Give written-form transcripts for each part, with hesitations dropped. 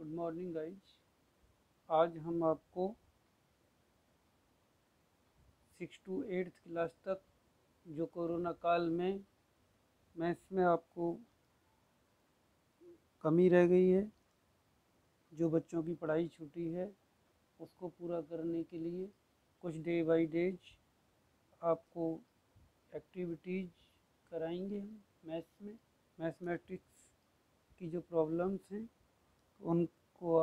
Good morning guys. आज हम आपको 6 to 8th क्लास तक जो कोरोना काल में मैथ्स में आपको कमी रह गई है, जो बच्चों की पढ़ाई छूटी है, उसको पूरा करने के लिए कुछ डे बाय डेज आपको एक्टिविटीज़ कराएंगे। हम मैथ्स में मैथमेटिक्स की जो प्रॉब्लम्स हैं उनको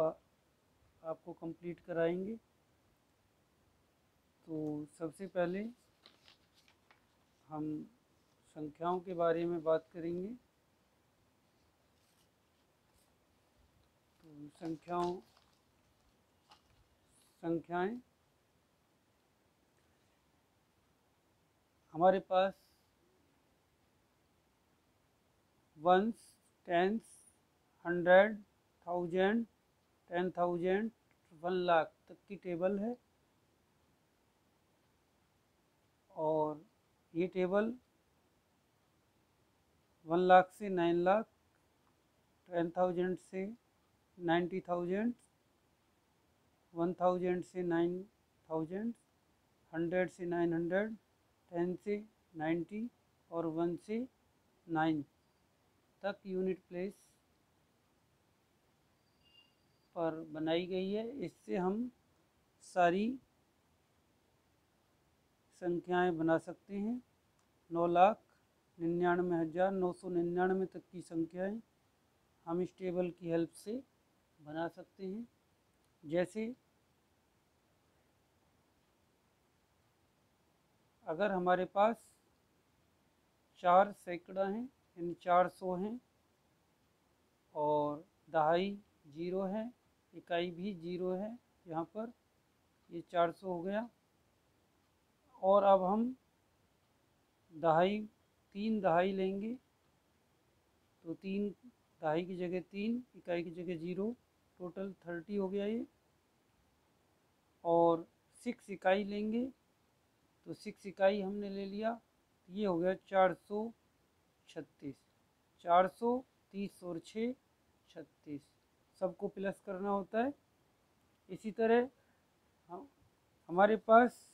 आपको कंप्लीट कराएंगे। तो सबसे पहले हम संख्याओं के बारे में बात करेंगे। तो संख्याएं हमारे पास वंस, टेंस, 100, 1000, 10,000, 1 लाख तक की टेबल है। और ये टेबल 1 लाख से 9 लाख, 10,000 से 90,000, 1000 से 9,000, 100 से 900, 10 से 90 और 1 से 9 तक यूनिट प्लेस पर बनाई गई है। इससे हम सारी संख्याएं बना सकते हैं। 9,99,999 तक की संख्याएं हम इस टेबल की हेल्प से बना सकते हैं। जैसे अगर हमारे पास 4 सैकड़ा हैं, यानी 400 हैं, और दहाई 0 है, इकाई भी 0 है, यहाँ पर ये 400 हो गया। और अब हम तीन दहाई लेंगे, तो 3 दहाई की जगह 3, इकाई की जगह 0, टोटल 30 हो गया ये। और 6 इकाई लेंगे, तो 6 इकाई हमने ले लिया, ये हो गया 436। 430 और 6 36, सबको प्लस करना होता है। इसी तरह हमारे पास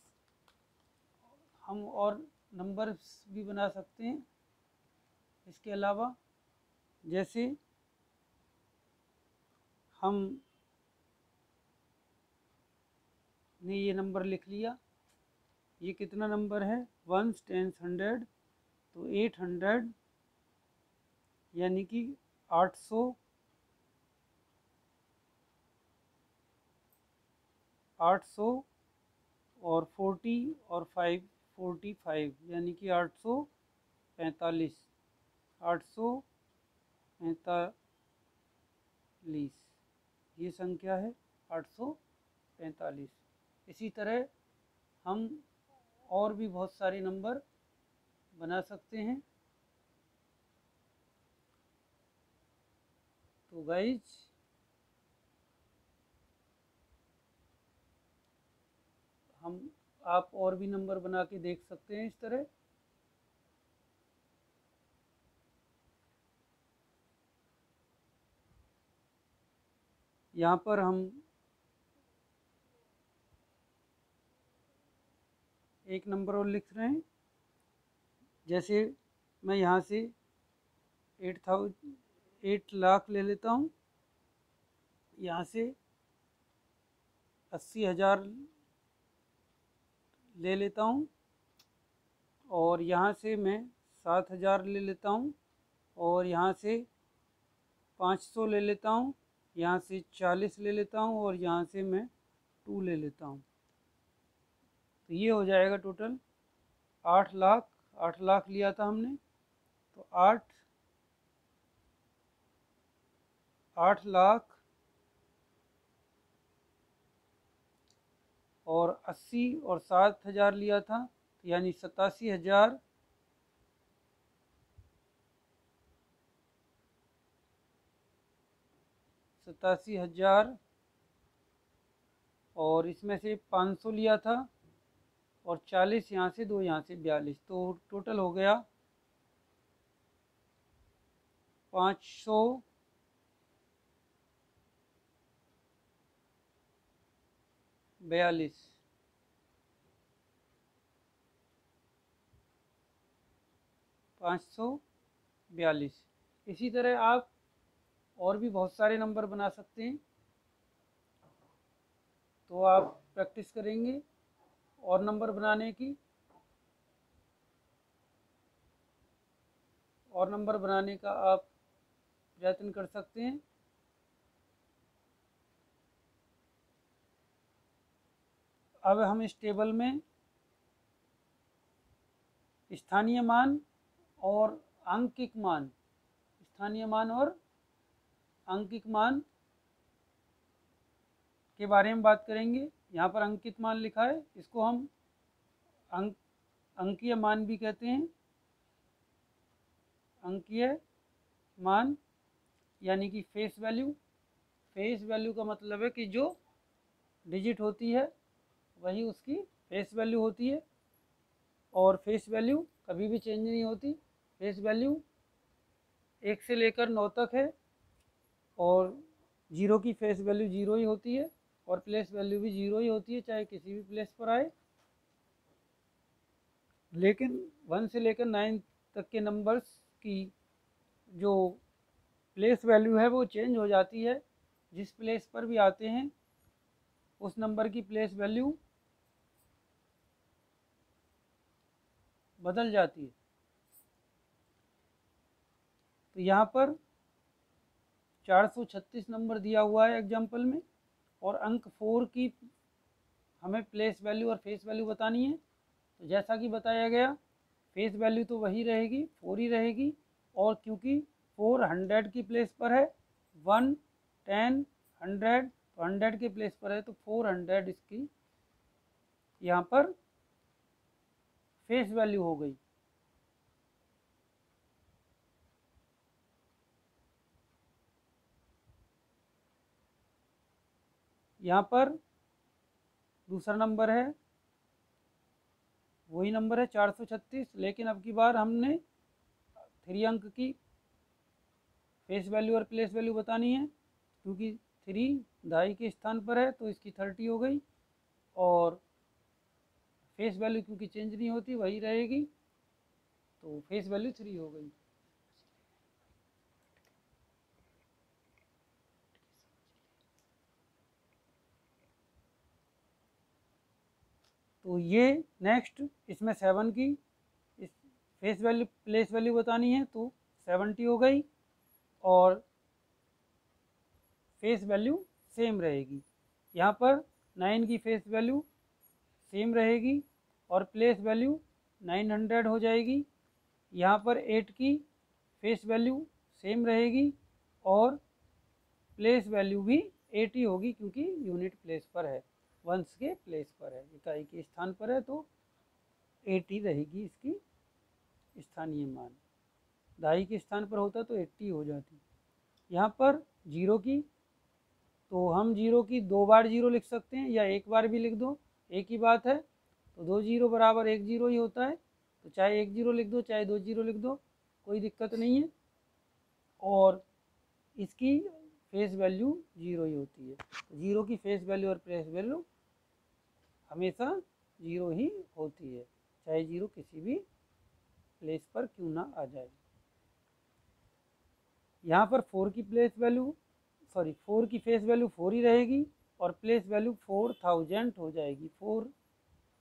हम और नंबर्स भी बना सकते हैं इसके अलावा। जैसे हम ने ये नंबर लिख लिया, ये कितना नंबर है, 1, 10, 100, तो 800, यानी कि 800, 800 और 40 और 5 45, यानी कि 845, 845 ये संख्या है 845। इसी तरह हम और भी बहुत सारे नंबर बना सकते हैं। तो गाइज आप और भी नंबर बना के देख सकते हैं इस तरह। यहाँ पर हम एक नंबर और लिख रहे हैं। जैसे मैं यहाँ से 8 लाख ले लेता हूँ, यहाँ से 80,000 ले लेता हूँ, और यहाँ से मैं 7,000 ले लेता हूँ, और यहाँ से 500 ले लेता हूँ, यहाँ से 40 ले लेता हूँ, और यहाँ से मैं 2 ले लेता हूँ। तो ये हो जाएगा टोटल 8 लाख। 8 लाख लिया था हमने, तो 8 लाख और 80 और 7,000 लिया था, तो यानी 87,000, 87,000, और इसमें से 500 लिया था, और 40 यहाँ से, 2 यहाँ से, 42, तो टोटल हो गया 500 42, 542। इसी तरह आप और भी बहुत सारे नंबर बना सकते हैं, तो आप प्रैक्टिस करेंगे और नंबर बनाने की, और नंबर बनाने का आप प्रयत्न कर सकते हैं। अब हम इस टेबल में स्थानीय मान और अंकिक मान, स्थानीय मान और अंकिक मान के बारे में बात करेंगे। यहाँ पर अंकित मान लिखा है, इसको हम अंकीय मान भी कहते हैं। अंकीय मान यानी कि फेस वैल्यू। फेस वैल्यू का मतलब है कि जो डिजिट होती है वही उसकी फेस वैल्यू होती है, और फेस वैल्यू कभी भी चेंज नहीं होती। फेस वैल्यू 1 से लेकर 9 तक है, और 0 की फेस वैल्यू 0 ही होती है, और प्लेस वैल्यू भी 0 ही होती है, चाहे किसी भी प्लेस पर आए। लेकिन 1 से लेकर 9 तक के नंबर्स की जो प्लेस वैल्यू है वो चेंज हो जाती है। जिस प्लेस पर भी आते हैं उस नंबर की प्लेस वैल्यू बदल जाती है। तो यहाँ पर 436 नंबर दिया हुआ है एग्जाम्पल में, और अंक 4 की हमें प्लेस वैल्यू और फेस वैल्यू बतानी है। तो जैसा कि बताया गया, फेस वैल्यू तो वही रहेगी, 4 ही रहेगी, और क्योंकि 4 100 की प्लेस पर है, 1 10 100 तो 100 के प्लेस पर है, तो 400 इसकी यहाँ पर फेस वैल्यू हो गई। यहाँ पर दूसरा नंबर है, वही नंबर है 436, लेकिन अब की बार हमने 3 अंक की फेस वैल्यू और प्लेस वैल्यू बतानी है। क्योंकि 3 दहाई के स्थान पर है तो इसकी 30 हो गई, और फेस वैल्यू क्योंकि चेंज नहीं होती वही रहेगी, तो फेस वैल्यू 3 हो गई। तो ये नेक्स्ट इसमें 7 की इस फेस वैल्यू प्लेस वैल्यू बतानी है, तो 70 हो गई, और फेस वैल्यू सेम रहेगी। यहाँ पर 9 की फेस वैल्यू सेम रहेगी, और प्लेस वैल्यू 900 हो जाएगी। यहाँ पर 8 की फेस वैल्यू सेम रहेगी, और प्लेस वैल्यू भी 8 ही होगी, क्योंकि यूनिट प्लेस पर है, वंश के प्लेस पर है, इकाई के स्थान पर है, तो 8 ही रहेगी इसकी स्थानीय मान। दहाई के स्थान पर होता तो 80 हो जाती। यहाँ पर 0 की, तो हम 0 की 2 बार 0 लिख सकते हैं, या एक बार भी लिख दो, एक ही बात है। तो 2 0 बराबर 1 0 ही होता है, तो चाहे 1 0 लिख दो चाहे 2 0 लिख दो, कोई दिक्कत नहीं है। और इसकी फेस वैल्यू 0 ही होती है, तो 0 की फेस वैल्यू और प्लेस वैल्यू हमेशा 0 ही होती है, चाहे 0 किसी भी प्लेस पर क्यों ना आ जाए। यहाँ पर 4 की प्लेस वैल्यू 4 की फेस वैल्यू 4 ही रहेगी, और प्लेस वैल्यू 4000 हो जाएगी। 4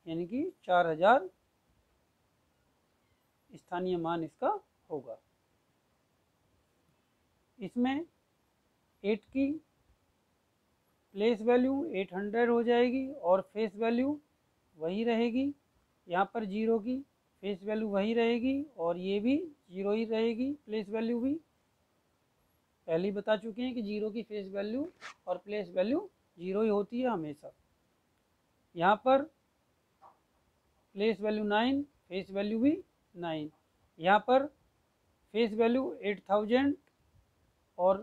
यानी कि 4000 स्थानीय मान इसका होगा। इसमें 8 की प्लेस वैल्यू 800 हो जाएगी, और फेस वैल्यू वही रहेगी। यहाँ पर 0 की फेस वैल्यू वही रहेगी, और ये भी 0 ही रहेगी, प्लेस वैल्यू भी पहले ही बता चुके हैं कि 0 की फेस वैल्यू और प्लेस वैल्यू 0 ही होती है हमेशा। यहाँ पर प्लेस वैल्यू 9, फेस वैल्यू भी 9। यहाँ पर फेस वैल्यू 8000 और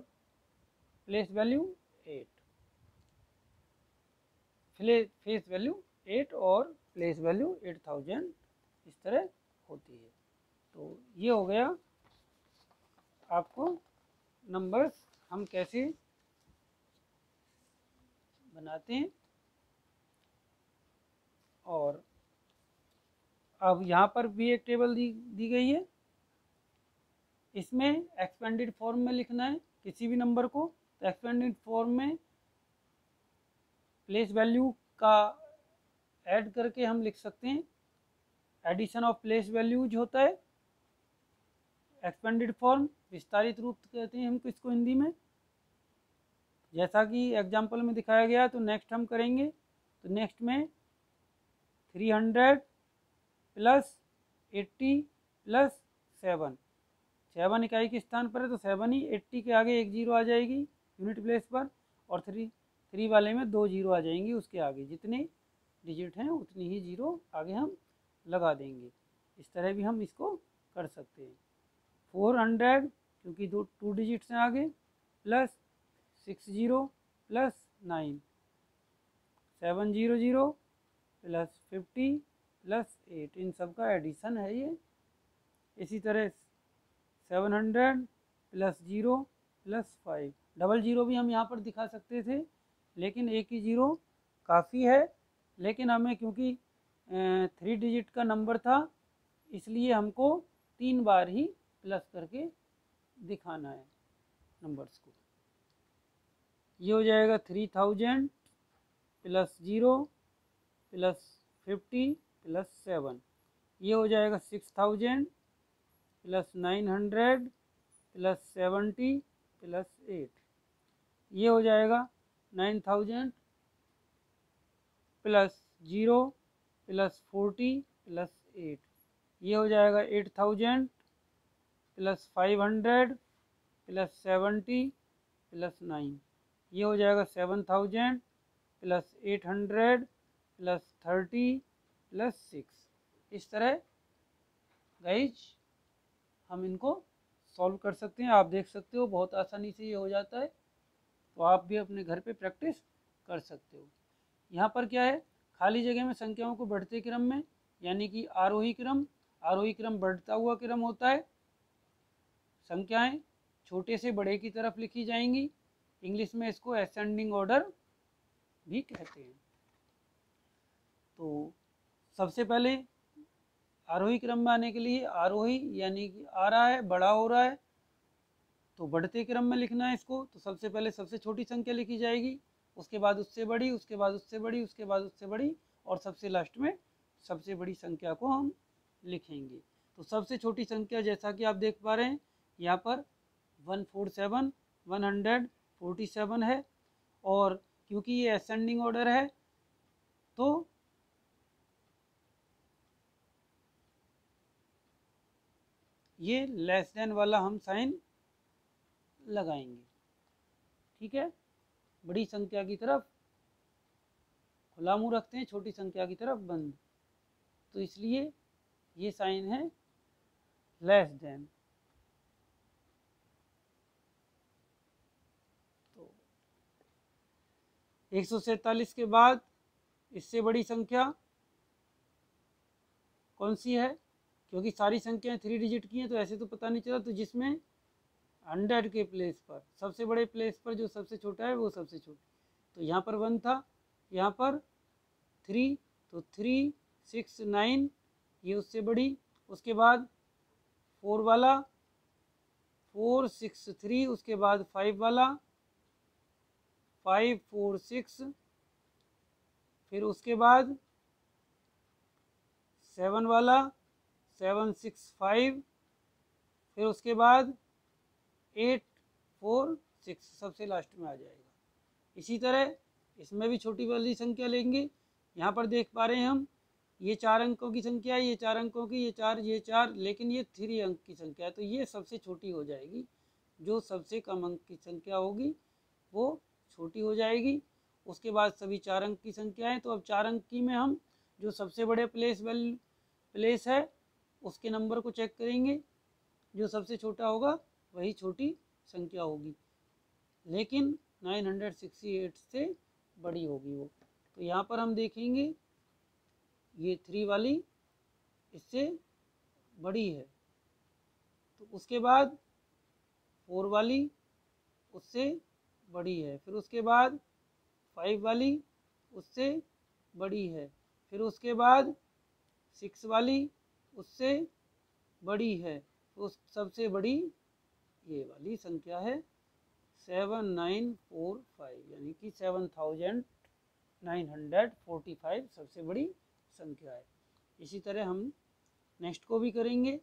प्लेस वैल्यू 8, फेस वैल्यू 8 और प्लेस वैल्यू 8000 इस तरह होती है। तो ये हो गया आपको नंबर्स हम कैसे बनाते हैं। और अब यहाँ पर भी एक टेबल दी गई है, इसमें एक्सपेंडेड फॉर्म में लिखना है किसी भी नंबर को। तो एक्सपेंडेड फॉर्म में प्लेस वैल्यू का ऐड करके हम लिख सकते हैं, एडिशन ऑफ प्लेस वैल्यूज होता है एक्सपेंडेड फॉर्म, विस्तारित रूप कहते हैं हमको इसको हिंदी में, जैसा कि एग्जाम्पल में दिखाया गया। तो नेक्स्ट हम करेंगे, तो नेक्स्ट में 300 प्लस 80 प्लस 7, 7 इकाई के स्थान पर है तो 7 ही, 80 के आगे एक जीरो आ जाएगी यूनिट प्लेस पर, और 3 वाले में 2 जीरो आ जाएंगी, उसके आगे जितने डिजिट हैं उतनी ही जीरो आगे हम लगा देंगे। इस तरह भी हम इसको कर सकते हैं। 400 क्योंकि 2 डिजिट्स हैं आगे, प्लस 60 प्लस 9, 700 प्लस 50 प्लस 8, इन सब का एडिशन है ये। इसी तरह 700 प्लस 0 प्लस 5, डबल जीरो भी हम यहाँ पर दिखा सकते थे, लेकिन एक ही जीरो काफ़ी है। लेकिन हमें क्योंकि 3 डिजिट का नंबर था, इसलिए हमको 3 बार ही प्लस करके दिखाना है नंबर्स को। ये हो जाएगा 3000 प्लस 0 प्लस 50 प्लस 7, ये हो जाएगा 6000 प्लस 900 प्लस 70 प्लस 8, ये हो जाएगा 9000 प्लस 0 प्लस 40 प्लस 8, ये हो जाएगा 8000 प्लस 500 प्लस 70 प्लस 9, ये हो जाएगा 7000 प्लस 800 प्लस 30 प्लस 6। इस तरह गाइज हम इनको सॉल्व कर सकते हैं। आप देख सकते हो बहुत आसानी से ये हो जाता है, तो आप भी अपने घर पे प्रैक्टिस कर सकते हो। यहाँ पर क्या है, खाली जगह में संख्याओं को बढ़ते क्रम में, यानी कि आरोही क्रम बढ़ता हुआ क्रम होता है। संख्याएं छोटे से बड़े की तरफ लिखी जाएंगी, इंग्लिश में इसको असेंडिंग ऑर्डर भी कहते हैं। तो सबसे पहले आरोही क्रम में आने के लिए, आरोही यानी कि आ रहा है, बड़ा हो रहा है, तो बढ़ते क्रम में लिखना है इसको। तो सबसे पहले सबसे छोटी संख्या लिखी जाएगी, उसके बाद उससे बड़ी, उसके बाद उससे बड़ी, उसके बाद उससे बड़ी, और सबसे लास्ट में सबसे बड़ी संख्या को हम लिखेंगे। तो सबसे छोटी संख्या जैसा कि आप देख पा रहे हैं यहाँ पर 147 है, और क्योंकि ये असेंडिंग ऑर्डर है तो ये लेस देन वाला हम साइन लगाएंगे। ठीक है, बड़ी संख्या की तरफ खुला मुंह रखते हैं, छोटी संख्या की तरफ बंद, तो इसलिए ये साइन है लेस देन। तो 147 के बाद इससे बड़ी संख्या कौन सी है, क्योंकि सारी संख्याएं 3 डिजिट की हैं तो ऐसे तो पता नहीं चला, तो जिसमें 100 के प्लेस पर सबसे बड़े प्लेस पर जो सबसे छोटा है वो सबसे छोटी, तो यहाँ पर 1 था, यहाँ पर 3, तो 3 6 9 ये उससे बड़ी, उसके बाद 4 वाला 4 6 3, उसके बाद 5 वाला 5 4 6, फिर उसके बाद 7 वाला 7 6 5, फिर उसके बाद 8 4 6 सबसे लास्ट में आ जाएगा। इसी तरह इसमें भी छोटी वाली संख्या लेंगे। यहाँ पर देख पा रहे हैं हम, ये 4 अंकों की संख्या है, ये 4 अंकों की, ये 4, लेकिन ये 3 अंक की संख्या है, तो ये सबसे छोटी हो जाएगी। जो सबसे कम अंक की संख्या होगी वो छोटी हो जाएगी। उसके बाद सभी 4 अंक की संख्या है, तो अब 4 अंक की में हम जो सबसे बड़े प्लेस है उसके नंबर को चेक करेंगे, जो सबसे छोटा होगा वही छोटी संख्या होगी, लेकिन 968 से बड़ी होगी वो। तो यहाँ पर हम देखेंगे ये 3 वाली इससे बड़ी है, तो उसके बाद 4 वाली उससे बड़ी है, फिर उसके बाद 5 वाली उससे बड़ी है, फिर उसके बाद 6 वाली उससे बड़ी है, तो सबसे बड़ी ये वाली संख्या है 7945, यानी कि 7945 सबसे बड़ी संख्या है। इसी तरह हम नेक्स्ट को भी करेंगे।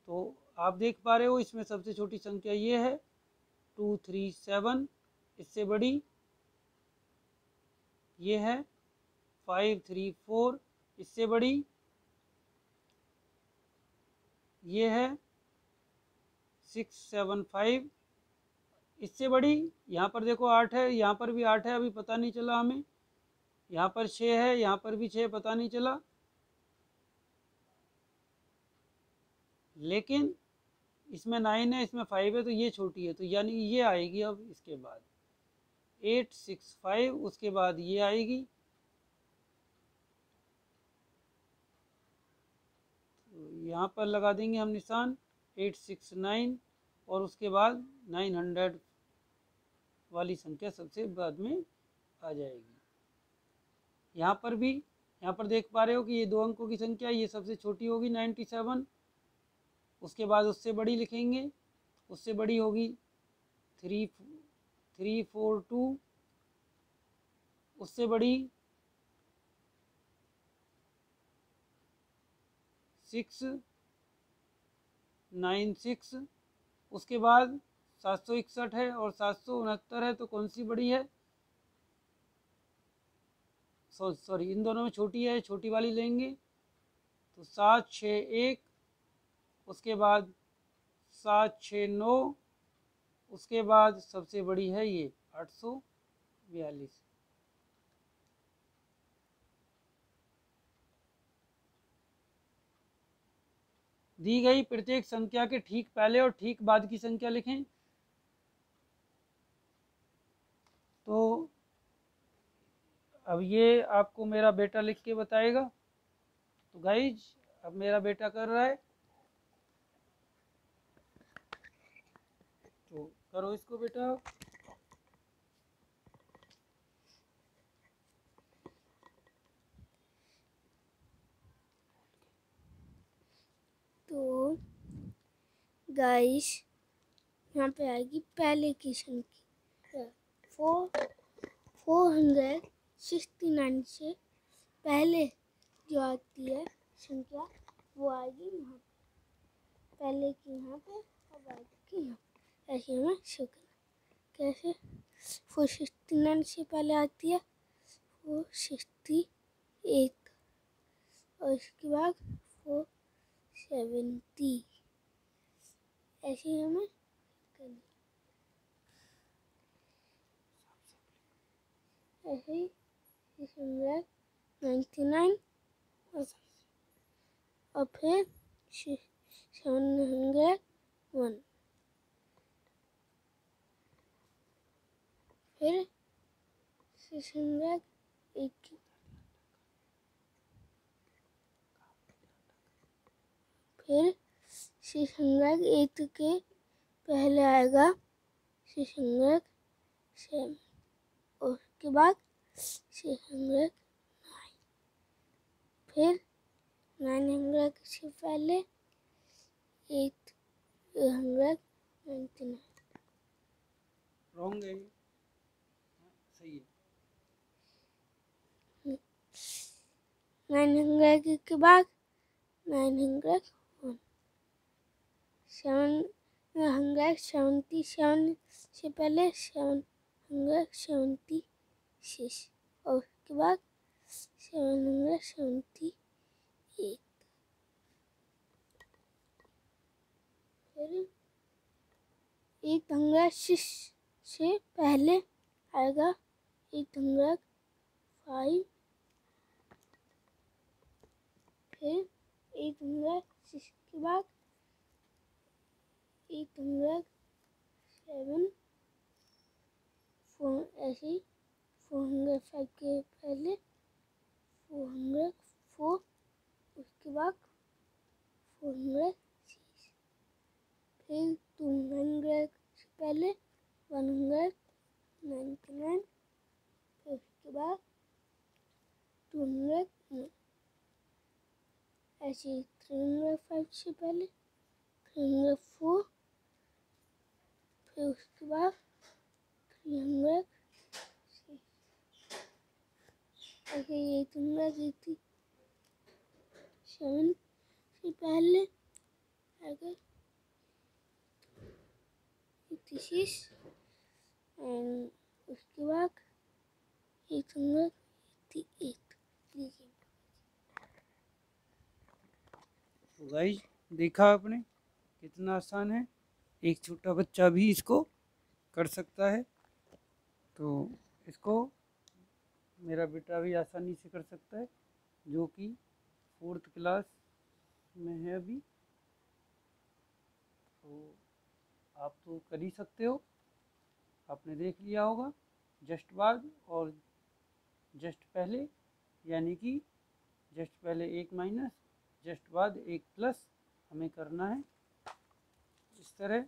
तो आप देख पा रहे हो इसमें सबसे छोटी संख्या ये है 237, इससे बड़ी ये है 534, इससे बड़ी ये है 675, इससे बड़ी यहाँ पर देखो 8 है, यहाँ पर भी 8 है, अभी पता नहीं चला हमें, यहाँ पर 6 है, यहाँ पर भी 6, पता नहीं चला, लेकिन इसमें 9 है, इसमें 5 है, तो ये छोटी है, तो यानी ये आएगी। अब इसके बाद 865, उसके बाद ये आएगी, तो यहाँ पर लगा देंगे हम निशान 869, और उसके बाद 900 वाली संख्या सबसे बाद में आ जाएगी। यहाँ पर भी, यहाँ पर देख पा रहे हो कि ये 2 अंकों की संख्या, ये सबसे छोटी होगी 97, उसके बाद उससे बड़ी लिखेंगे, उससे बड़ी होगी 342, उससे बड़ी 696, उसके बाद 761 है और 769 है, तो कौन सी बड़ी है? सॉरी, इन दोनों में छोटी है, छोटी वाली लेंगे, तो 761, उसके बाद 769, उसके बाद सबसे बड़ी है ये 842। दी गई प्रत्येक संख्या के ठीक पहले और ठीक बाद की संख्या लिखें। तो अब ये आपको मेरा बेटा लिख के बताएगा। तो गाइज अब मेरा बेटा कर रहा है, तो करो इसको बेटा। तो गाइस यहाँ पे आएगी पहले की संख्या 469 से पहले जो आती है संख्या वो आएगी यहाँ पे, पहले की यहाँ पे और बाद की यहाँ पे। ऐसे हमें शो करना। कैसे? 469 से पहले आती है 468, और इसके बाद 470, ऐसे ही हमें करना। ऐसे ही 699 और फिर 701, फिर 680, फिर 608 के पहले आएगा 607, और उसके बाद 609, फिर 900 से पहले 899। रॉन्ग है, सही है। 900 के बाद 901, 777 से पहले 776, और उसके बाद 778, फिर 806 से पहले आएगा 805, फिर 806 के बाद 807, ऐसे ही 405 के पहले 404, उसके बाद 406, फिर 200 से पहले 199, फिर उसके बाद 200 ऐसे 305 से पहले 304, फिर उसके बाद 300, ऐसे 887 से पहले अगर 86 एंड उसके बाद 888। तो गाइस देखा आपने कितना आसान है, एक छोटा बच्चा भी इसको कर सकता है। तो इसको मेरा बेटा भी आसानी से कर सकता है, जो कि 4th क्लास में है अभी। तो आप तो कर ही सकते हो, आपने देख लिया होगा। जस्ट बाद और जस्ट पहले, यानी कि जस्ट पहले 1 माइनस, जस्ट बाद 1 प्लस हमें करना है। इस तरह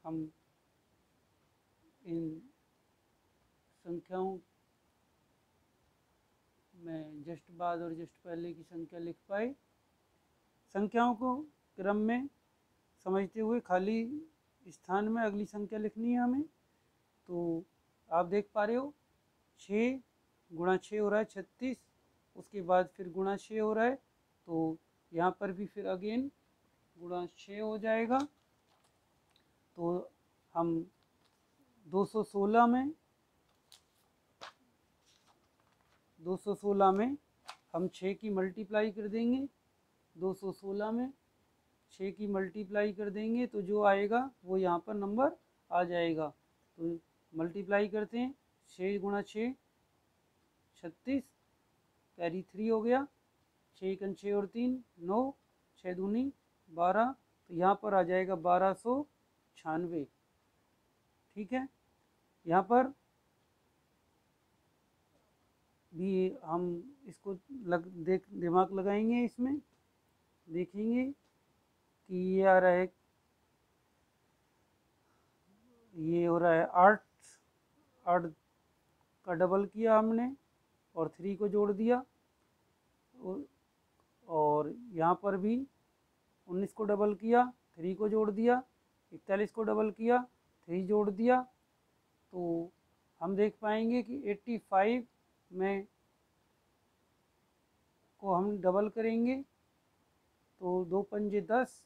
हम इन संख्याओं में जस्ट बाद और जस्ट पहले की संख्या लिख पाए। संख्याओं को क्रम में समझते हुए खाली स्थान में अगली संख्या लिखनी है हमें। तो आप देख पा रहे हो 6 गुणा 6 हो रहा है 36, उसके बाद फिर गुणा 6 हो रहा है, तो यहाँ पर भी फिर अगेन गुणा 6 हो जाएगा। तो हम 216 में हम 6 की मल्टीप्लाई कर देंगे। 216 में 6 की मल्टीप्लाई कर देंगे तो जो आएगा वो यहाँ पर नंबर आ जाएगा। तो मल्टीप्लाई करते हैं, 6 गुणा 6 36, कैरी 3 हो गया, 6 एकन 6 और 3 9, 6 दूनी 12, तो यहाँ पर आ जाएगा 1296। ठीक है, यहाँ पर भी हम इसको दिमाग लगाएंगे, इसमें देखेंगे कि ये आ रहा है, ये हो रहा है 8 का डबल किया हमने और 3 को जोड़ दिया, और यहाँ पर भी 19 को डबल किया, 3 को जोड़ दिया, 41 को डबल किया, 3 जोड़ दिया। तो हम देख पाएंगे कि 85 में को हम डबल करेंगे तो 2 पंजे 10,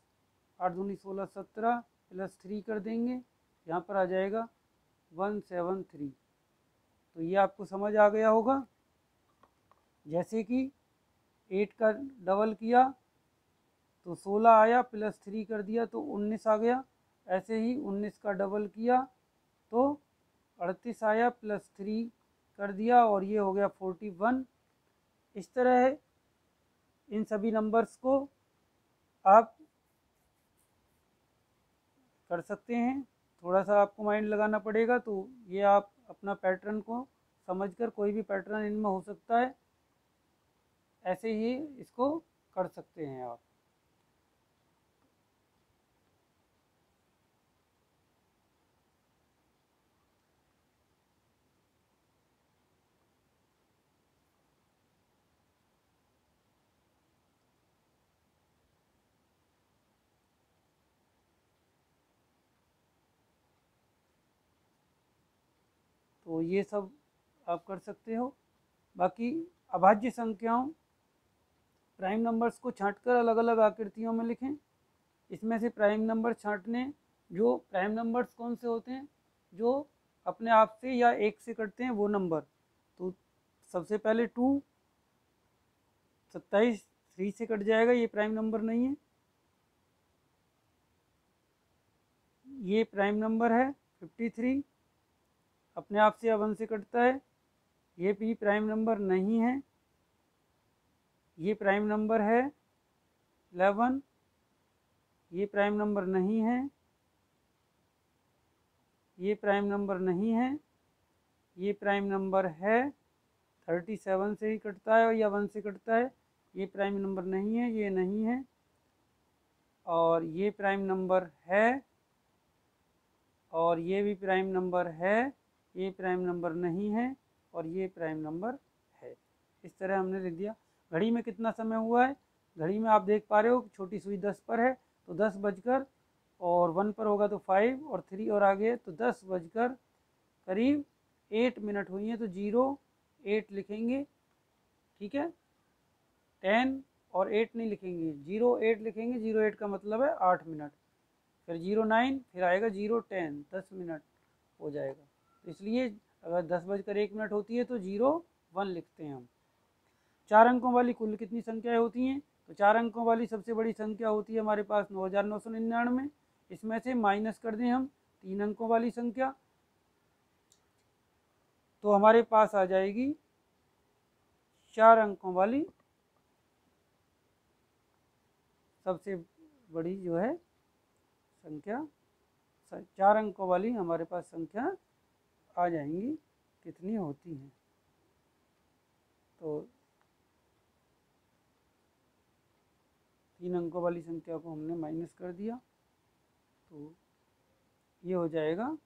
8 दूनी 16 17 प्लस 3 कर देंगे, यहाँ पर आ जाएगा 173। तो ये आपको समझ आ गया होगा। जैसे कि 8 का डबल किया तो 16 आया, प्लस 3 कर दिया तो 19 आ गया। ऐसे ही 19 का डबल किया तो 38 आया, प्लस 3 कर दिया और ये हो गया 41। इस तरह इन सभी नंबर्स को आप कर सकते हैं। थोड़ा सा आपको माइंड लगाना पड़ेगा, तो ये आप अपना पैटर्न को समझकर, कोई भी पैटर्न इनमें हो सकता है, ऐसे ही इसको कर सकते हैं आप। तो ये सब आप कर सकते हो। बाकी अभाज्य संख्याओं, प्राइम नंबर्स को छांटकर अलग अलग आकृतियों में लिखें। इसमें से प्राइम नंबर छांटने, जो प्राइम नंबर्स कौन से होते हैं, जो अपने आप से या 1 से कटते हैं वो नंबर। तो सबसे पहले 2, 27 3 से कट जाएगा, ये प्राइम नंबर नहीं है। ये प्राइम नंबर है 53, अपने आप से या 1 से कटता है। ये भी प्राइम नंबर नहीं है। ये प्राइम नंबर है 11, ये प्राइम नंबर नहीं है। ये प्राइम नंबर नहीं है। ये प्राइम नंबर है 37 से ही कटता है या 1 से कटता है। ये प्राइम नंबर नहीं है, ये नहीं है। और ये प्राइम नंबर है, और ये भी प्राइम नंबर है। ये प्राइम नंबर नहीं है और ये प्राइम नंबर है। इस तरह हमने लिख दिया। घड़ी में कितना समय हुआ है, घड़ी में आप देख पा रहे हो छोटी सुई 10 पर है, तो 10 बजकर और 1 पर होगा तो 5 और 3 और आगे, तो 10 बजकर करीब 8 मिनट हुई हैं, तो 08 लिखेंगे। ठीक है, 10 और 8 नहीं लिखेंगे, 08 लिखेंगे। 08 का मतलब है 8 मिनट, फिर 09, फिर आएगा 010, 10 मिनट हो जाएगा। तो इसलिए अगर 10 बजकर 1 मिनट होती है तो 01 लिखते हैं हम। 4 अंकों वाली कुल कितनी संख्याएं होती हैं, तो 4 अंकों वाली सबसे बड़ी संख्या होती है हमारे पास 9999। इसमें से माइनस कर दें हम 3 अंकों वाली संख्या, तो हमारे पास आ जाएगी 4 अंकों वाली सबसे बड़ी जो है संख्या, 4 अंकों वाली हमारे पास संख्या आ जाएंगी, कितनी होती हैं। तो 3 अंकों वाली संख्या को हमने माइनस कर दिया, तो ये हो जाएगा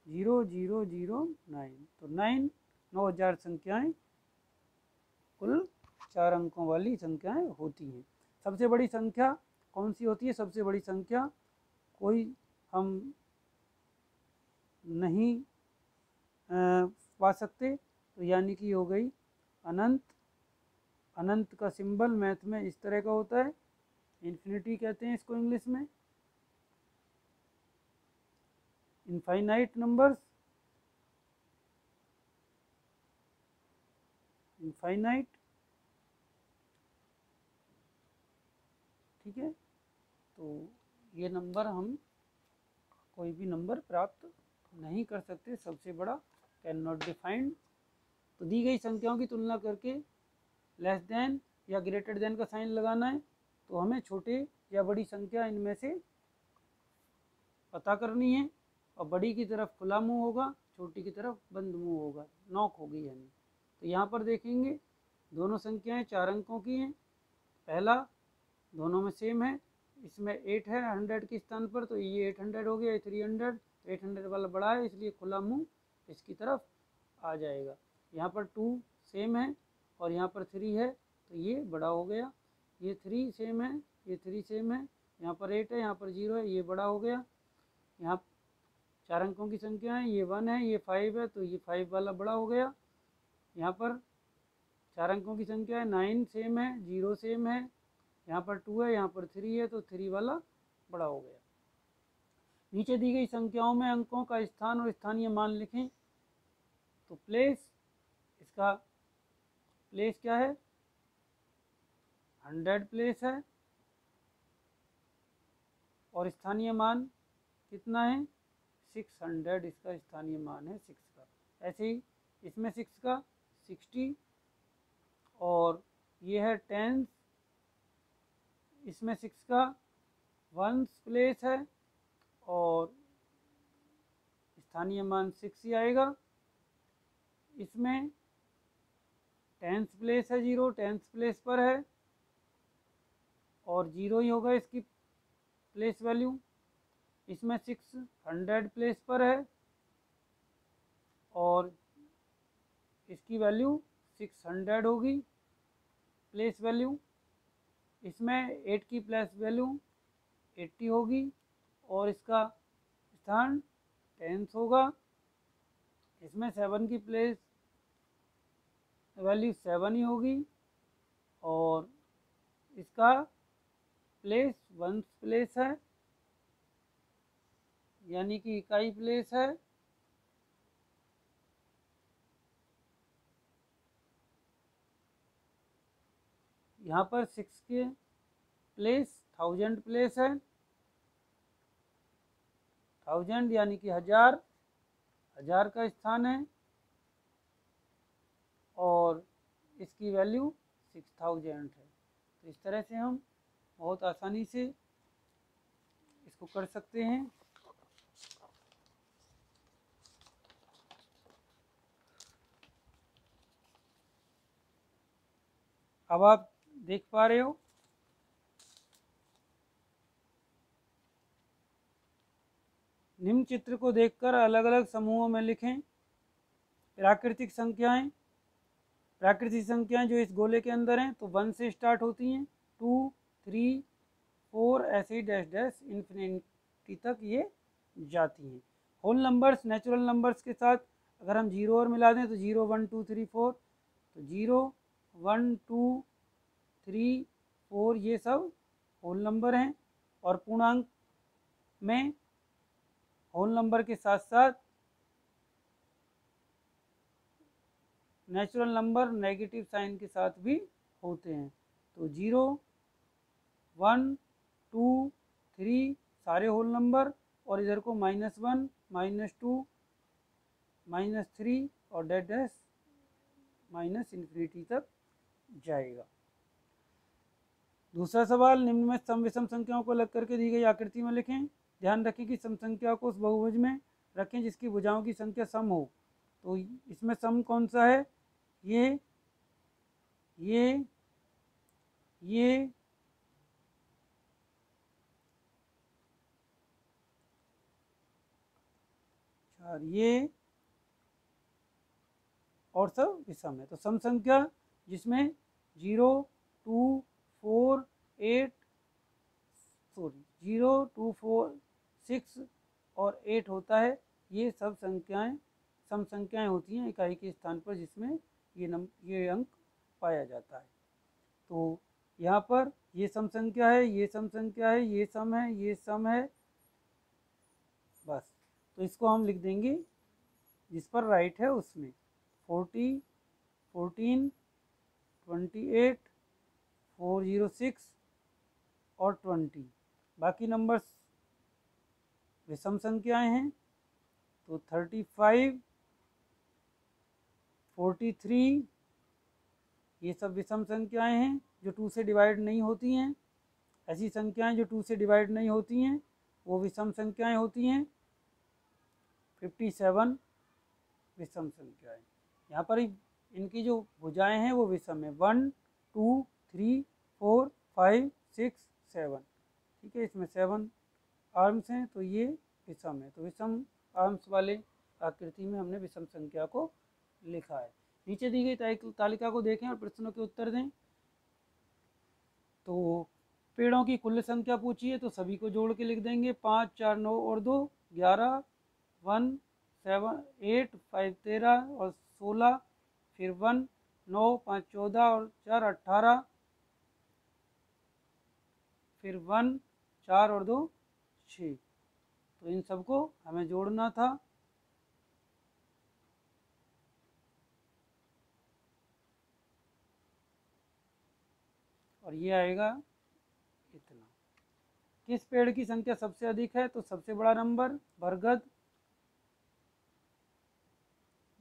0009। तो 9000 संख्याएं कुल 4 अंकों वाली संख्याएं होती हैं। सबसे बड़ी संख्या कौन सी होती है, सबसे बड़ी संख्या कोई हम नहीं पा सकते, तो यानी कि हो गई अनंत। अनंत का सिंबल मैथ में इस तरह का होता है, इन्फिनिटी कहते हैं इसको इंग्लिश में, इनफाइनाइट नंबर्स, इनफाइनाइट। ठीक है, तो ये नंबर हम कोई भी नंबर प्राप्त नहीं कर सकते, सबसे बड़ा कैन नॉट डिफाइंड। तो दी गई संख्याओं की तुलना करके लेस देन या ग्रेटर देन का साइन लगाना है, तो हमें छोटे या बड़ी संख्या इनमें से पता करनी है, और बड़ी की तरफ खुला मुंह होगा, छोटी की तरफ बंद मुंह होगा, नॉक होगी यानी। तो यहाँ पर देखेंगे दोनों संख्याएं 4 अंकों की हैं, पहला दोनों में सेम है, इसमें 8 है 100 के स्थान पर, तो ये 800 हो गया, 300, 800 वाला बड़ा है इसलिए खुला मुंह इसकी तरफ आ जाएगा। यहाँ पर 2 सेम है और यहाँ पर 3 है, तो ये बड़ा हो गया। ये 3 सेम है, ये 3 सेम है, यहाँ पर 8 है, यहाँ पर 0 है, ये बड़ा हो गया। यहाँ 4 अंकों की संख्या है, ये 1 है, ये 5 है, तो ये 5 वाला बड़ा हो गया। यहाँ पर 4 अंकों की संख्या है, 9 सेम है, 0 सेम है, यहाँ पर 2 है, यहाँ पर 3 है, तो 3 वाला बड़ा हो गया। नीचे दी गई संख्याओं में अंकों का स्थान और स्थानीय मान लिखें। तो प्लेस, इसका प्लेस क्या है, 100 प्लेस है, और स्थानीय मान कितना है, 600, इसका स्थानीय मान है 6 का। ऐसे ही इसमें 6 का 60, और ये है 10, इसमें 6 का 1 प्लेस है, और स्थानीय मान 6 ही आएगा। इसमें 10th प्लेस है, 0 10th प्लेस पर है, और 0 ही होगा इसकी प्लेस वैल्यू। इसमें 600 प्लेस पर है, और इसकी वैल्यू 600 होगी प्लेस वैल्यू। इसमें 8 की प्लेस वैल्यू 80 होगी, और इसका स्थान 10th होगा। इसमें 7 की प्लेस वैल्यू 7 ही होगी, और इसका प्लेस 1 प्लेस है, यानी कि इकाई प्लेस है। यहाँ पर 6 के प्लेस 1000 प्लेस है, 1000 यानी कि 1000, 1000 का स्थान है, और इसकी वैल्यू 6000 है। तो इस तरह से हम बहुत आसानी से इसको कर सकते हैं। अब आप देख पा रहे हो निम्न चित्र को देखकर अलग अलग समूहों में लिखें। प्राकृतिक संख्याएं प्राकृतिक संख्याएं जो इस गोले के अंदर हैं तो 1 से स्टार्ट होती हैं, 2, 3, 4 ऐसे ही डैश डैश इन्फिनिटी तक ये जाती हैं। होल नंबर्स नेचुरल नंबर्स के साथ अगर हम जीरो और मिला दें तो 0, 1, 2, 3, 4, तो 0, 1, 2, 3, 4 ये सब होल नंबर हैं। और पूर्णांक में होल नंबर के साथ साथ नेचुरल नंबर नेगेटिव साइन के साथ भी होते हैं। तो 0, 1, 2, 3 सारे होल नंबर, और इधर को -1, -2, -3 और डैश डैश माइनस इन्फिनिटी तक जाएगा। दूसरा सवाल, निम्न में सम विषम संख्याओं को अलग करके दी गई आकृति में लिखें। ध्यान रखें कि सम संख्या को उस बहुभुज में रखें जिसकी भुजाओं की संख्या सम हो। तो इसमें सम कौन सा है? ये और ये और सब विषम है। तो सम संख्या जिसमें 0, 2, 4, 8 0, 2, 4, 6 और 8 होता है, ये सब संख्याएं सम संख्याएं होती हैं इकाई के स्थान पर जिसमें ये अंक पाया जाता है। तो यहाँ पर ये सम संख्या है, ये सम संख्या है, ये सम है, ये सम है, बस। तो इसको हम लिख देंगे जिस पर राइट है उसमें 40, 14, 28, 406 और 20। बाकी नंबर्स विषम संख्याएं हैं, तो 35, 43 ये सब विषम संख्याएं हैं जो 2 से डिवाइड नहीं होती हैं। ऐसी संख्याएं जो 2 से डिवाइड नहीं होती हैं वो विषम संख्याएं होती हैं। 57 विषम संख्याएं। यहाँ पर इनकी जो भुजाएं हैं वो विषम है, 1, 2, 3, 4, 5, 6, 7। ठीक है, इसमें 7 आर्म्स हैं तो ये विषम है। तो विषम आर्म्स वाले आकृति में हमने विषम संख्या को लिखा है। नीचे दी गई तालिका को देखें और प्रश्नों के उत्तर दें। तो पेड़ों की कुल संख्या पूछी है तो सभी को जोड़ के लिख देंगे, 5, 4, 9 और 2 11, 1, 7, 8, 5, 13 और 16, फिर 1, 9, 5, 14 और 4 18, फिर 1, 4 और 2 6। तो इन सबको हमें जोड़ना था। और ये आएगा इतना। किस पेड़ की संख्या सबसे अधिक है? तो सबसे बड़ा नंबर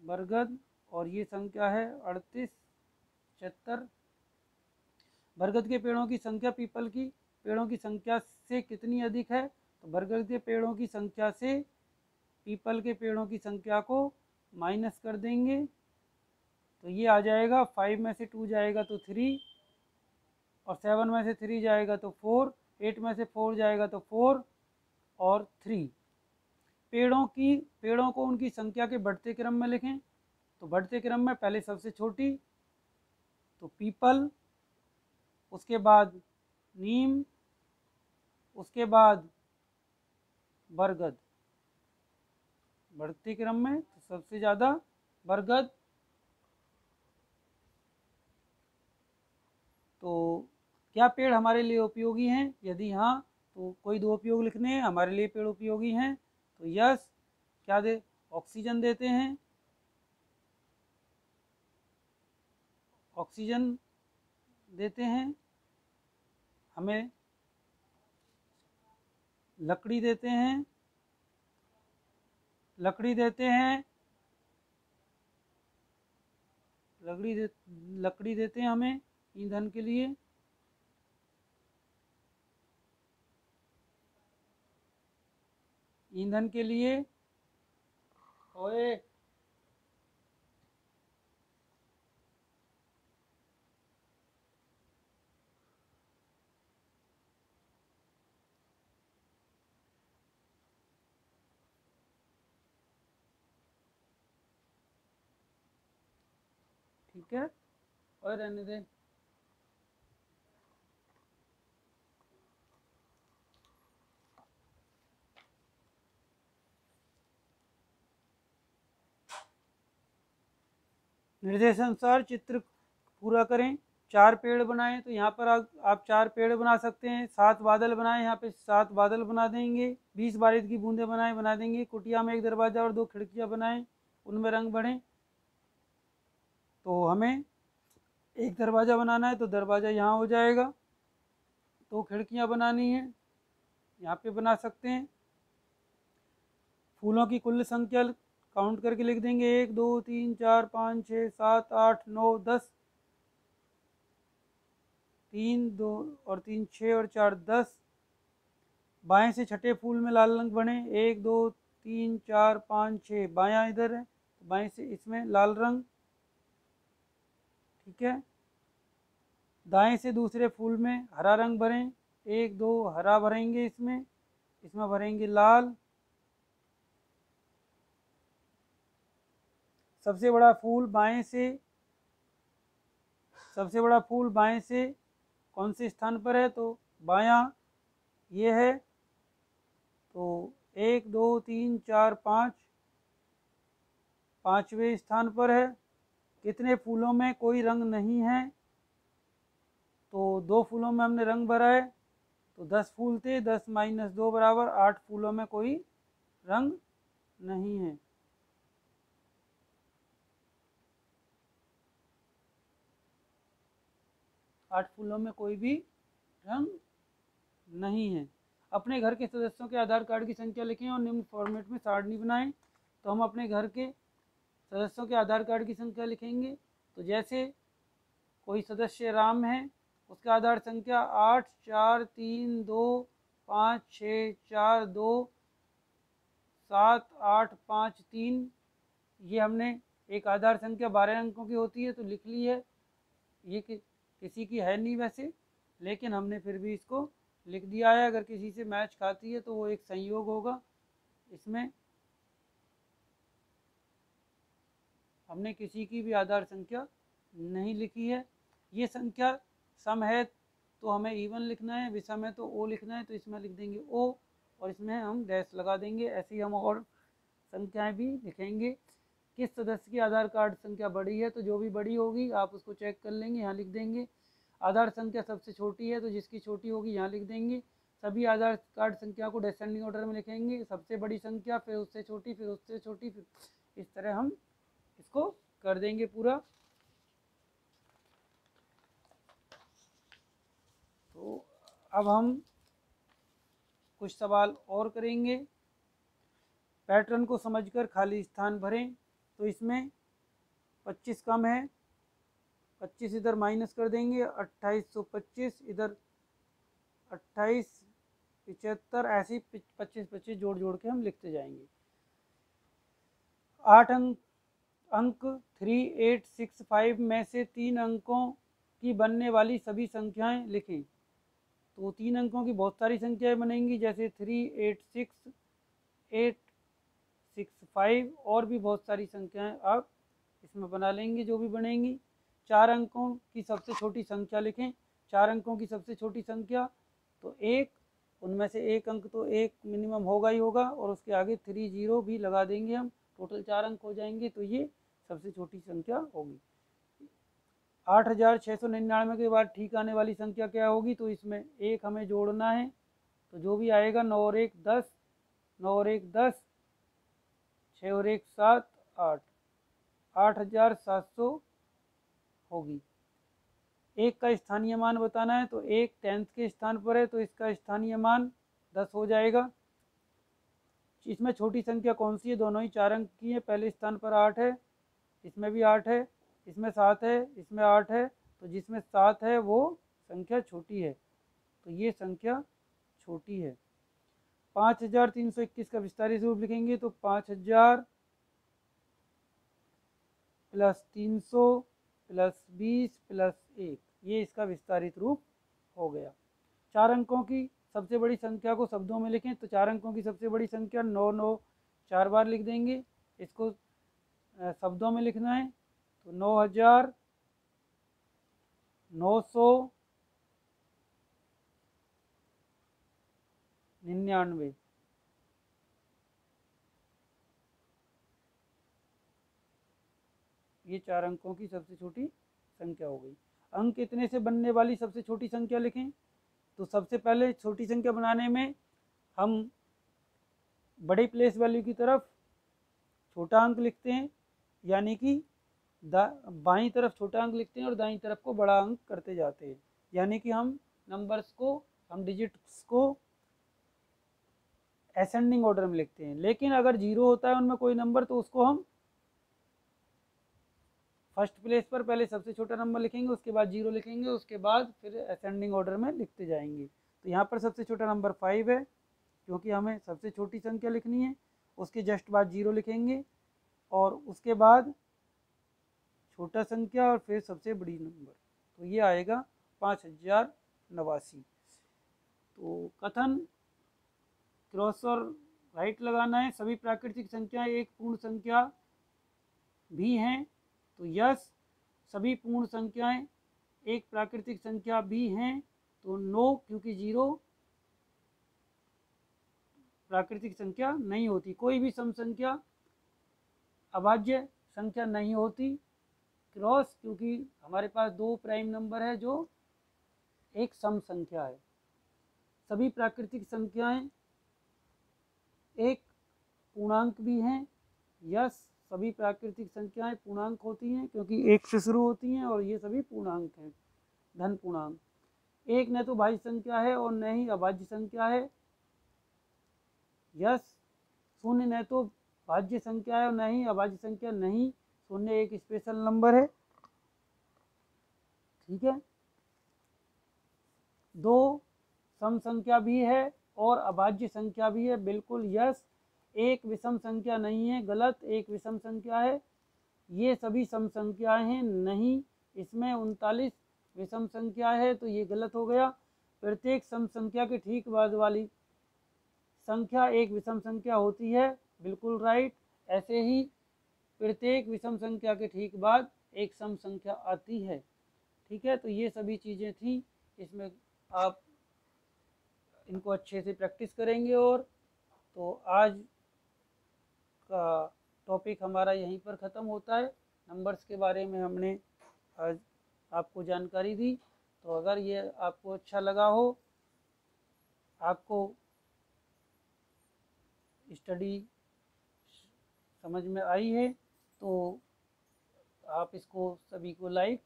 बरगद, और ये संख्या है 38, 76। बरगद के पेड़ों की संख्या पीपल की पेड़ों की संख्या से कितनी अधिक है? तो बरगद के पेड़ों की संख्या से पीपल के पेड़ों की संख्या को माइनस कर देंगे तो ये आ जाएगा, 5 में से 2 जाएगा तो 3, और 7 में से 3 जाएगा तो 4, 8 में से 4 जाएगा तो 4 और 3। पेड़ों को उनकी संख्या के बढ़ते क्रम में लिखें। तो बढ़ते क्रम में पहले सबसे छोटी तो पीपल, उसके बाद नीम, उसके बाद बरगद। बढ़ते क्रम में तो सबसे ज़्यादा बरगद। तो क्या पेड़ हमारे लिए उपयोगी हैं? यदि हाँ तो कोई 2 उपयोग लिखने हैं। हमारे लिए पेड़ उपयोगी हैं तो यस। क्या दे? ऑक्सीजन देते हैं, ऑक्सीजन देते हैं, हमें लकड़ी देते हैं, लकड़ी देते हैं, लकड़ी देते हैं हमें ईंधन के लिए, ईंधन के लिए। ओए ठीक है। और रहने दे। निर्देशानुसार चित्र पूरा करें। 4 पेड़ बनाएं, तो यहाँ पर आप 4 पेड़ बना सकते हैं। 7 बादल बनाएं, यहाँ पे 7 बादल बना देंगे। 20 बारिश की बूंदें बनाएं, बना देंगे। कुटिया में 1 दरवाज़ा और 2 खिड़कियाँ बनाएं, उनमें रंग भरें। तो हमें 1 दरवाज़ा बनाना है, तो दरवाज़ा यहाँ हो जाएगा। 2 खिड़कियाँ बनानी है, यहाँ पे बना सकते हैं। फूलों की कुल संख्या काउंट करके लिख देंगे। 1 2 3 4 5 6 7 8 9 10। 3 2 और 3 6 और 4 10। बाएं से छठे फूल में लाल रंग बने। 1 2 3 4 5 6। बायां इधर है, तो बाएं से इसमें लाल रंग। ठीक है। दाएं से दूसरे फूल में हरा रंग भरें। 1 2 हरा भरेंगे, इसमें भरेंगे लाल। सबसे बड़ा फूल बाएं से कौन से स्थान पर है, तो बायां ये है। तो 1 2 3 4 5, 5वें स्थान पर है। कितने फूलों में कोई रंग नहीं है, तो 2 फूलों में हमने रंग भरा है। तो 10 फूल थे, 10 - 2 बराबर 8 फूलों में कोई रंग नहीं है। आठ फूलों में कोई भी रंग नहीं है। अपने घर के सदस्यों के आधार कार्ड की संख्या लिखें और निम्न फॉर्मेट में सारणी बनाएं। तो हम अपने घर के सदस्यों के आधार कार्ड की संख्या लिखेंगे। तो जैसे कोई सदस्य राम है, उसका आधार संख्या 8 4 3 2 5 6 4 2 7 8 5 3। ये हमने एक आधार संख्या 12 अंकों की होती है, तो लिख ली है। ये किसी की है नहीं वैसे, लेकिन हमने फिर भी इसको लिख दिया है। अगर किसी से मैच खाती है तो वो एक संयोग होगा। इसमें हमने किसी की भी आधार संख्या नहीं लिखी है। ये संख्या सम है तो हमें इवन लिखना है, विषम है तो ओ लिखना है। तो इसमें लिख देंगे ओ, और इसमें हम डैश लगा देंगे। ऐसे ही हम और संख्याएं भी लिखेंगे। किस सदस्य की आधार कार्ड संख्या बड़ी है, तो जो भी बड़ी होगी आप उसको चेक कर लेंगे, यहाँ लिख देंगे। आधार संख्या सबसे छोटी है, तो जिसकी छोटी होगी यहाँ लिख देंगे। सभी आधार कार्ड संख्या को डिसेंडिंग ऑर्डर में लिखेंगे। सबसे बड़ी संख्या, फिर उससे छोटी, फिर उससे छोटी, फिर इस तरह हम इसको कर देंगे पूरा। तो अब हम कुछ सवाल और करेंगे। पैटर्न को समझकर खाली स्थान भरें। तो इसमें 25 कम है, 25 इधर माइनस कर देंगे। 2825 इधर 28 75, ऐसे 25 जोड़ जोड़ के हम लिखते जाएंगे। 8 अंक 3865 में से 3 अंकों की बनने वाली सभी संख्याएं लिखें। तो 3 अंकों की बहुत सारी संख्याएं बनेंगी, जैसे 386 865, और भी बहुत सारी संख्याएं आप इसमें बना लेंगे जो भी बनेंगी। 4 अंकों की सबसे छोटी संख्या लिखें। 4 अंकों की सबसे छोटी संख्या तो 1, उनमें से 1 अंक तो 1 मिनिमम होगा ही होगा, और उसके आगे 30 भी लगा देंगे हम। टोटल 4 अंक हो जाएंगे, तो ये सबसे छोटी संख्या होगी। 8699 के बाद ठीक आने वाली संख्या क्या होगी, तो इसमें 1 हमें जोड़ना है। तो जो भी आएगा 9 और 1 10, 9 और 1 10, 6 और 1 7 8, 8700 होगी। 1 का स्थानीय मान बताना है, तो 1 10th के स्थान पर है, तो इसका स्थानीय मान 10 हो जाएगा। इसमें छोटी संख्या कौन सी है, दोनों ही 4 अंक की है। पहले स्थान पर 8 है, इसमें भी 8 है, इसमें 7 है, इसमें 8 है। तो जिसमें 7 है वो संख्या छोटी है, तो ये संख्या छोटी है। 5321 का विस्तारित रूप लिखेंगे, तो 5000 + 300 + 20 + 1, ये इसका विस्तारित रूप हो गया। 4 अंकों की सबसे बड़ी संख्या को शब्दों में लिखें। तो 4 अंकों की सबसे बड़ी संख्या 9 9 4 बार लिख देंगे। इसको शब्दों में लिखना है, तो 9000 999। ये 4 अंकों की सबसे छोटी संख्या हो गई। अंक इतने से बनने वाली सबसे छोटी संख्या लिखें। तो सबसे पहले छोटी संख्या बनाने में हम बड़े प्लेस वैल्यू की तरफ छोटा अंक लिखते हैं, यानी कि बाईं तरफ छोटा अंक लिखते हैं और दाईं तरफ को बड़ा अंक करते जाते हैं, यानी कि हम डिजिट्स को असेंडिंग ऑर्डर में लिखते हैं। लेकिन अगर जीरो होता है उनमें कोई नंबर, तो उसको हम फर्स्ट प्लेस पर पहले सबसे छोटा नंबर लिखेंगे, उसके बाद जीरो लिखेंगे, उसके बाद फिर असेंडिंग ऑर्डर में लिखते जाएंगे। तो यहाँ पर सबसे छोटा नंबर 5 है, क्योंकि हमें सबसे छोटी संख्या लिखनी है। उसके जस्ट बाद जीरो लिखेंगे और उसके बाद छोटा संख्या और फिर सबसे बड़ी नंबर, तो ये आएगा 5089। तो कथन क्रॉस और राइट लगाना है। सभी प्राकृतिक संख्याएं एक पूर्ण संख्या भी हैं, तो यस। सभी पूर्ण संख्याएं एक प्राकृतिक संख्या भी हैं, तो नो, क्योंकि जीरो प्राकृतिक संख्या नहीं होती। कोई भी सम संख्या अभाज्य संख्या नहीं होती। क्रॉस, क्योंकि हमारे पास 2 प्राइम नंबर है जो एक सम संख्या है। सभी प्राकृतिक संख्याएं एक पूर्णांक भी हैं। यस, सभी प्राकृतिक संख्याएं पूर्णांक होती हैं, क्योंकि एक से शुरू होती हैं और ये सभी पूर्णांक हैं, धन पूर्णांक। एक न तो भाज्य संख्या है और न ही अभाज्य संख्या है। यस, शून्य न तो भाज्य संख्या है और न ही अभाज्य संख्या। नहीं, शून्य एक स्पेशल नंबर है। ठीक है। 2 सम संख्या भी है और अभाज्य संख्या भी है। बिल्कुल यस। एक विषम संख्या नहीं है, गलत। एक विषम संख्या है। ये सभी सम संख्याएं हैं, नहीं। इसमें 39 विषम संख्या है, तो ये गलत हो गया। प्रत्येक सम संख्या के ठीक बाद वाली संख्या एक विषम संख्या होती है, बिल्कुल राइट। ऐसे ही प्रत्येक विषम संख्या के ठीक बाद एक सम संख्या आती है। ठीक है। तो ये सभी चीज़ें थी, इसमें आप इनको अच्छे से प्रैक्टिस करेंगे। और तो आज का टॉपिक हमारा यहीं पर ख़त्म होता है। नंबर्स के बारे में हमने आज आपको जानकारी दी। तो अगर ये आपको अच्छा लगा हो, आपको स्टडी समझ में आई है, तो आप इसको सभी को लाइक,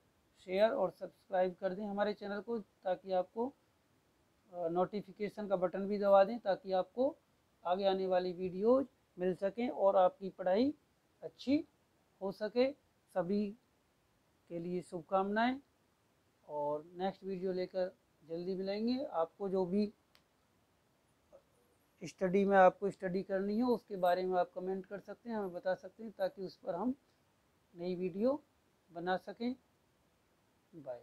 शेयर और सब्सक्राइब कर दें हमारे चैनल को, ताकि आपको नोटिफिकेशन का बटन भी दबा दें, ताकि आपको आगे आने वाली वीडियोज मिल सकें और आपकी पढ़ाई अच्छी हो सके। सभी के लिए शुभकामनाएं, और नेक्स्ट वीडियो लेकर जल्दी मिलेंगे। आपको जो भी स्टडी में आपको स्टडी करनी हो, उसके बारे में आप कमेंट कर सकते हैं, हमें बता सकते हैं, ताकि उस पर हम नई वीडियो बना सकें। बाय।